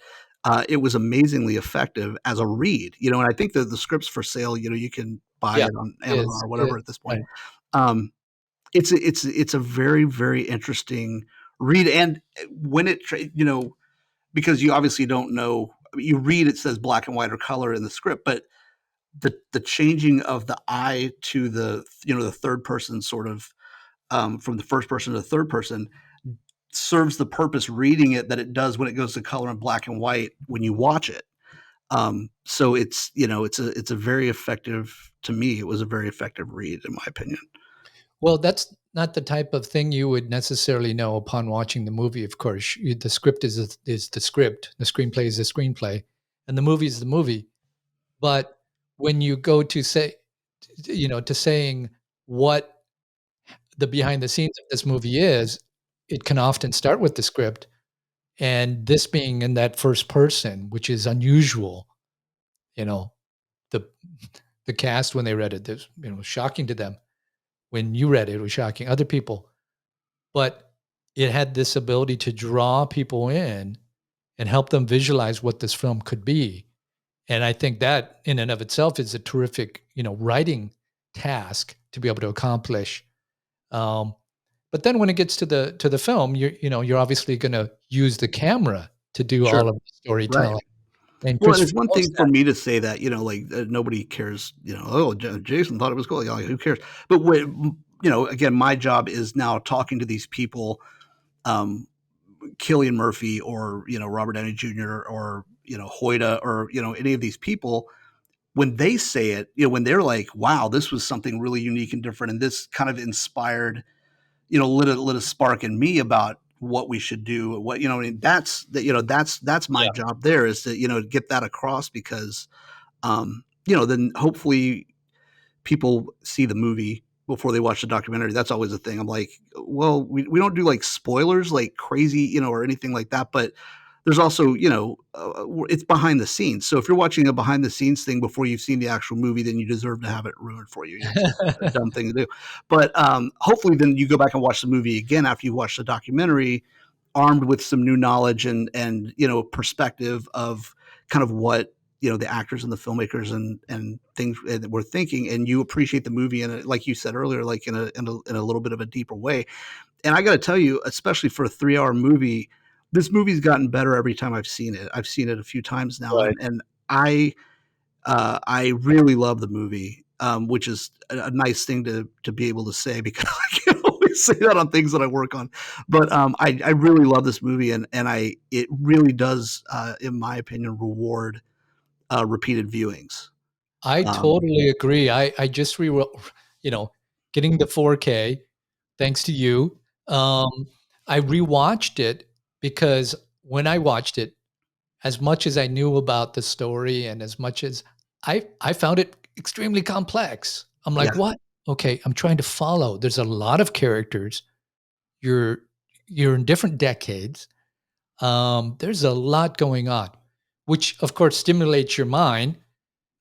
it was amazingly effective as a read, and I think that the script's for sale, you can buy yeah, it on it Amazon is. or whatever at this point. Right. Um, it's a very, very interesting read, and when because you obviously don't know. You read, it says black and white or color in the script, but the changing of the eye to the third person, sort of, from the first person to the third person, serves the purpose, reading it, that it does when it goes to color and black and white when you watch it. So it's a very effective, to me, it was a very effective read, in my opinion. Well, that's not the type of thing you would necessarily know upon watching the movie. Of course, the script is the script, the screenplay is the screenplay, and the movie is the movie. But when you go to say, to saying what the behind the scenes of this movie is, it can often start with the script, and this being in that first person, which is unusual. You know, the the cast, when they read it, this, shocking to them. When you read it, it was shocking. Other people, but it had this ability to draw people in and help them visualize what this film could be. And I think that in and of itself is a terrific, writing task to be able to accomplish. Um, but then when it gets to the film, you're obviously going to use the camera to do Sure. all of the Right. storytelling. And Well, and Christopher it's one knows thing for that. me to say that, like, nobody cares, "Oh, Jason thought it was cool." Like, who cares? But when, again, my job is now talking to these people, um, Cillian Murphy, or, Robert Downey Jr., or, Hoyta, or, any of these people, when they say it, when they're like, "Wow, this was something really unique and different, and this kind of inspired, lit a spark in me about what we should do." What, I mean, that's my Yeah. job there, is to, get that across, because, then hopefully people see the movie before they watch the documentary. That's always a thing. I'm like, well, we don't do like spoilers like crazy, or anything like that. But there's also, it's behind the scenes. So if you're watching a behind the scenes thing before you've seen the actual movie, then you deserve to have it ruined for you. It's just a dumb thing to do. But, hopefully then you go back and watch the movie again after you watch the documentary, armed with some new knowledge, and perspective of kind of what, the actors and the filmmakers and things that we're thinking, and you appreciate the movie in a, like you said earlier, like in a little bit of a deeper way. And I got to tell you, especially for a 3 hour movie, this movie's gotten better every time I've seen it. I've seen it a few times now, Right. and I really love the movie, which is a nice thing to be able to say, because I can't always say that on things that I work on. But, I really love this movie, and it really does, in my opinion, reward, repeated viewings. I Um, totally agree. I just you know, getting the 4K, thanks to you. Um, I rewatched it because when I watched it, as much as I knew about the story and as much as I found it extremely complex. I'm yeah, like, "What? Okay, I'm trying to follow." There's a lot of characters. You're you're in different decades. There's a lot going on, which of course stimulates your mind,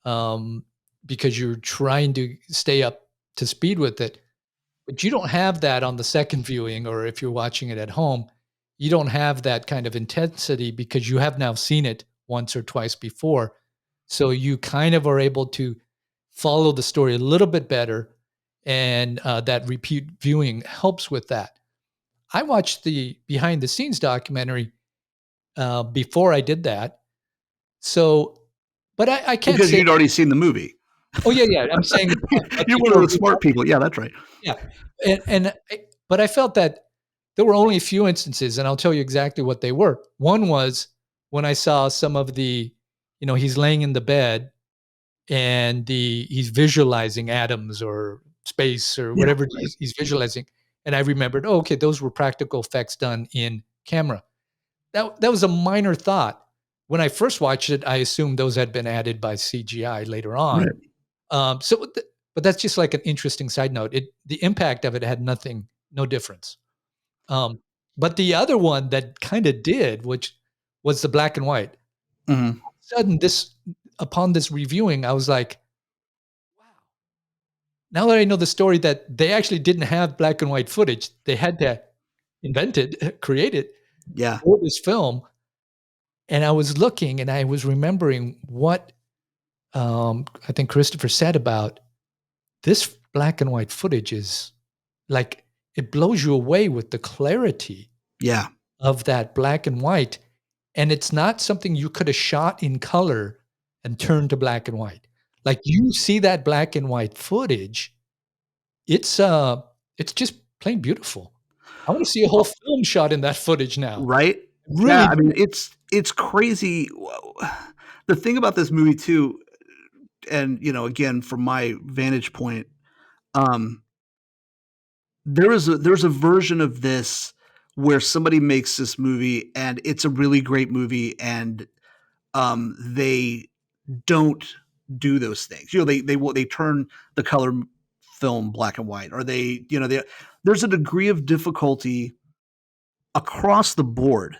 um, because you're trying to stay up to speed with it. But you don't have that on the second viewing, or if you're watching it at home. you don't have that kind of intensity because you have now seen it once or twice before. So you kind of are able to follow the story a little bit better. And that repeat viewing helps with that. I watched the behind the scenes documentary before I did that. So, but I can't Because say you'd that. already seen the movie. Oh, yeah, yeah. I'm saying You're one people of are the smart people. Yeah, that's right. yeah. But I felt that there were only a few instances, and I'll tell you exactly what they were. One was when I saw some of the, he's laying in the bed and he's visualizing atoms or space or Yeah, whatever right. he's visualizing. And I remembered, oh, okay, those were practical effects done in camera. That was a minor thought. When I first watched it, I assumed those had been added by CGI later on. Right. But that's just like an interesting side note. The impact of it had no difference. Um, but the other one that kind of did, which was the black and white. Mhm. Sudden, upon this reviewing, I was like, wow. Now that I know the story that they actually didn't have black and white footage, they had to invent it, create it Yeah. for this film. And I was looking and I was remembering what I think Christopher said about this black and white footage is like it blows you away with the clarity Yeah. of that black and white. And it's not something you could have shot in color and turned to black and white. Like you see that black and white footage, it's just plain beautiful. I want to see a whole Well, film shot in that footage now. right? Yeah, Really I do. mean, it's crazy. The thing about this movie too, and, again, from my vantage point, um, there's a version of this where somebody makes this movie, and it's a really great movie, and, they don't do those things. They turn the color film black and white, or there's a degree of difficulty across the board.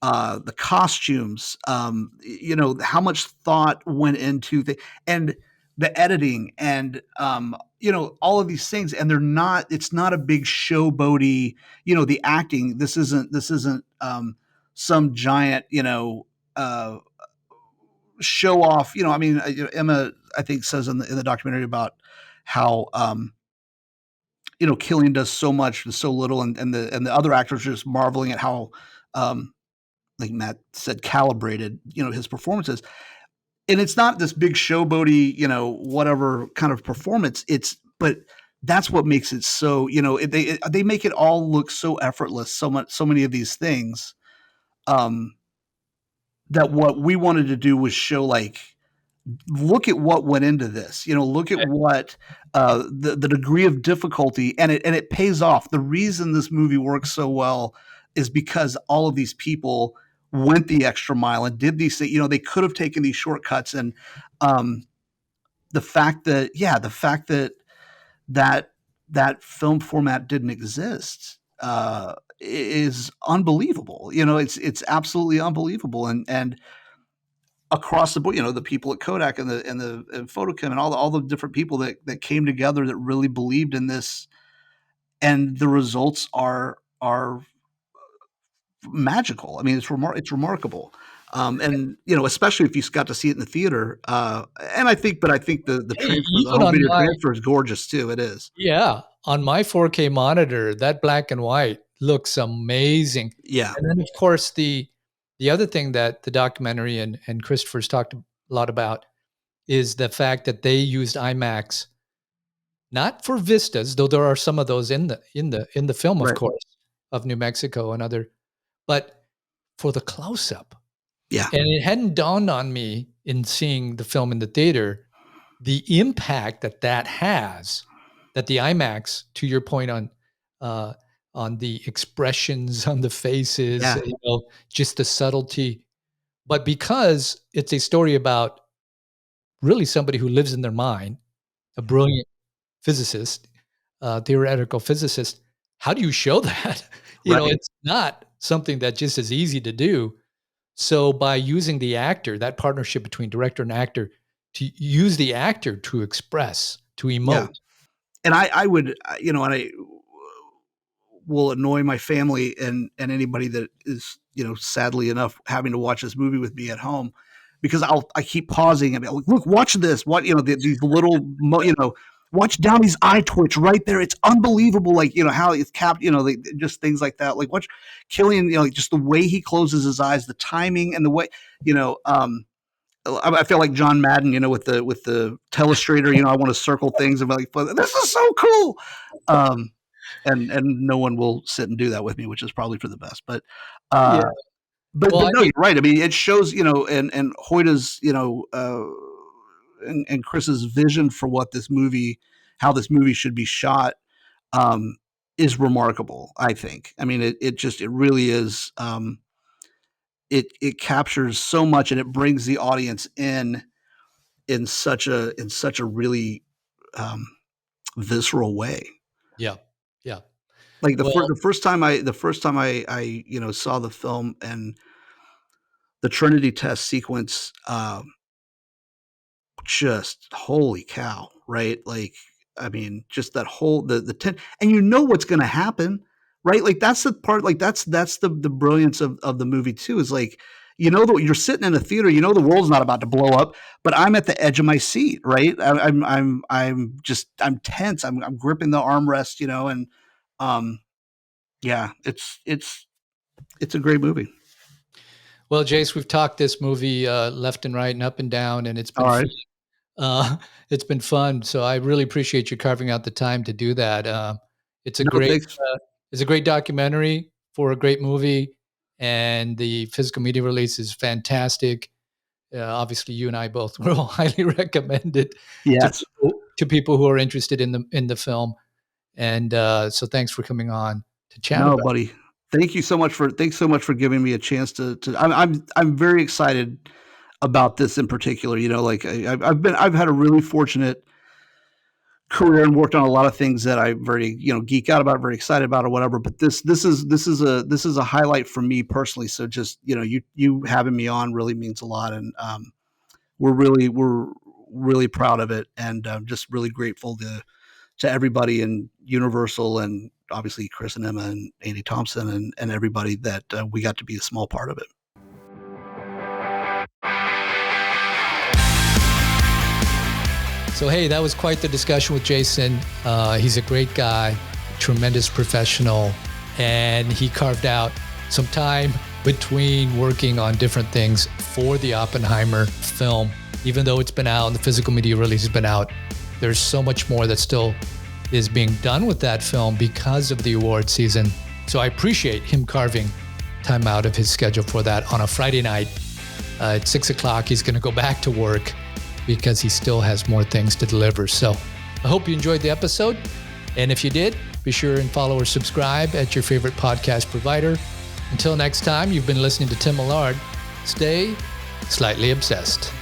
The costumes, how much thought went into and the editing, and all of these things, and it's not a big showboaty, the acting. This isn't some giant, uh, show off. I mean, Emma, I think, says in the documentary about how Killian does so much with so little, and the other actors are just marveling at how, like Matt said, calibrated his performances. And it's not this big showboaty, whatever kind of performance. But that's what makes it so. They make it all look so effortless. So many of these things. Um, that what we wanted to do was show, like, look at what went into this. Look at what the degree of difficulty, and it pays off. The reason this movie works so well is because all of these people went the extra mile and did these things. They could have taken these shortcuts, and um, the fact that that that film format didn't exist is unbelievable. It's absolutely unbelievable, and across the board, the people at Kodak and Photochem, and all the different people that came together that really believed in this, and the results are magical. I mean, it's remarkable. And especially if you got to see it in the theater. But I think the Hey, transfer, the even home on video my transfer, is gorgeous too. It is. yeah, on my 4K monitor, that black and white looks amazing. Yeah. And then, of course, the other thing that the documentary and Christopher's talked a lot about is the fact that they used IMAX not for vistas, though there are some of those in the film, of Right. course, of New Mexico and other, but for the close up. Yeah. And it hadn't dawned on me in seeing the film in the theater, the impact that has, that the IMAX, to your point uh, on the expressions on the faces, Yeah. just the subtlety. But because it's a story about really somebody who lives in their mind, a brilliant physicist, theoretical physicist, how do you show that? Right. It's not something that just is easy to do. So by using the actor, that partnership between director and actor, to use the actor to express, to Yeah. emote. And I would, and I will annoy my family and anybody that is, sadly enough having to watch this movie with me at home, because I keep pausing and be like, look, watch this. What, these little, watch Downey's eye twitch right there. It's unbelievable. Like, how it's capped, just things like that. Like watch Killian, like just the way he closes his eyes, the timing and the way, I feel like John Madden, with the telestrator, I want to circle things and be like, this is so cool. And no one will sit and do that with me, which is probably for the best. But Yeah. but Well, no, you're right. I mean, it shows, and Hoyta's, and Chris's vision for what this movie, how this movie should be shot, is remarkable. I think. I mean, it really is. It captures so much, and it brings the audience in such a really visceral way. yeah. Yeah. Like Well, the first time I saw the film and the Trinity test sequence, just holy cow, right? Like, I mean, just that whole the ten, and what's going to happen, right? Like that's the part, like that's the brilliance of the movie too. Is like, that you're sitting in a theater, the world's not about to blow up, but I'm at the edge of my seat, right? I'm tense. I'm gripping the armrest, and yeah, it's a great movie. well, Jace, we've talked this movie left and right and up and down, and it's been All right. it's been fun. So I really appreciate you carving out the time to do that. It's a No, great thanks. it's a great documentary for a great movie, and the physical media release is fantastic. Obviously, you and I both will highly recommend it Yes. to people who are interested in the film. And so, thanks for coming on to chat No, about it. buddy. Thanks so much for giving me a chance to. I'm very excited about this in particular. Like I've had a really fortunate career and worked on a lot of things that I very geek out about, very excited about, or whatever. But this is a highlight for me personally. So just you having me on really means a lot, and we're really proud of it, and just really grateful to everybody in Universal, and obviously Chris and Emma and Andy Thompson and everybody that we got to be a small part of it. So, hey, that was quite the discussion with Jason. He's a great guy, tremendous professional, and he carved out some time between working on different things for the Oppenheimer film. Even though it's been out and the physical media release has been out, there's so much more that still is being done with that film because of the award season. So I appreciate him carving time out of his schedule for that on a Friday night. At 6 o'clock, he's going to go back to work because he still has more things to deliver. So I hope you enjoyed the episode. And if you did, be sure and follow or subscribe at your favorite podcast provider. Until next time, you've been listening to Tim Millard. Stay slightly obsessed.